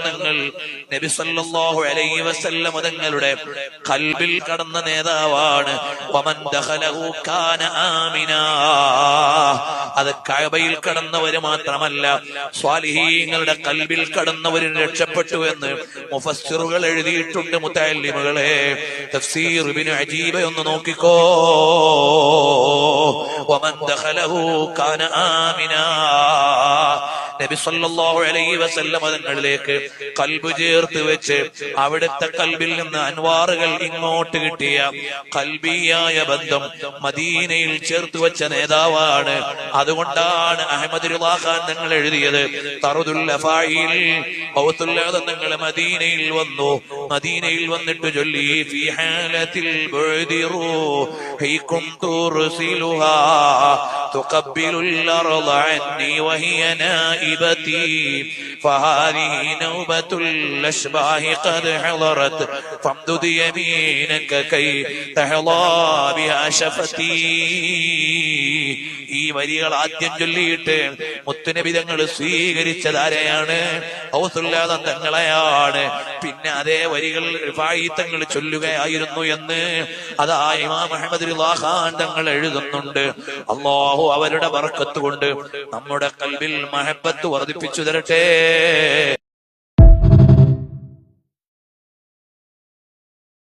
തങ്ങൾ നബി സല്ലല്ലാഹു അലൈഹി വസല്ലം തങ്ങളുടെ ഖൽബിൽ കടന്ന നേതാവാണ്. വമൻ ദഖലഹു കാന ആമിനാ. അത് കഅബയിൽ കടന്നവര് മാത്രമല്ല, സ്വാലിഹീങ്ങളുടെ ഖൽബിൽ കടന്നവരും രക്ഷപ്പെട്ടു എന്ന് മുഫസ്സിറുകൾ എഴുതിയിട്ടുണ്ട്. മുതഅല്ലിമുകളെ, തഫ്സീർ ഇബ്നു അജീബ ഒന്ന് നോക്കിക്കോ. വമൻ ദഖലഹു കാന ആമിനാ. നബി സല്ലല്ലാഹു അലൈഹി വസല്ലം തങ്ങളിലേക്ക് ഖൽബ് ചേർത്ത് വെച്ച് അവിടുത്തെ ഖൽബിൽ നിന്ന് അൻവാറുകൾ ഇങ്ങോട്ട് കിട്ടിയ ഖൽബിയായ ബന്ധം മദീനയിൽ ചേർത്ത് വെച്ച നേതാവാണ്. അതുകൊണ്ടാണ് അഹ്മദ് റിളാ ഖാൻ തങ്ങൾ എഴുതിയത് തറുദുൽ അഫായിൽ തങ്ങൾ മദീനയിൽ വന്നു. മദീനയിൽ വന്നിട്ട് ചൊല്ലി ഫീ ഹാലത്തിൽ ബുഅദിറു ഹൈകും തുർസിലുഹാ തുഖബ്ബിലുൽ അർള അന്നി വഹിയ നായിബതി فهذه نوبة الأشباه قد حضرت فامدد يمينك كي تحظى بها شفتي. ഈ വരികൾ ആദ്യം ചൊല്ലിയിട്ട് മുത്തുനബി തങ്ങൾ സ്വീകരിച്ചതാരെയാണ്? ഔസുല്ലാദ് തങ്ങളെയാണ്. പിന്നെ അതേ വരികൾ റിഫായി തങ്ങൾ ചൊല്ലുകയായിരുന്നു എന്ന് അതാ ഇമാം അഹ്മദ് റിളാ ഖാൻ തങ്ങൾ എഴുതുന്നുണ്ട്. അല്ലാഹു അവരുടെ ബർക്കത്ത് കൊണ്ട് നമ്മുടെ ഖൽബിൽ മഹബ്ബത്ത് വർദ്ധിപ്പിച്ചു തരട്ടെ.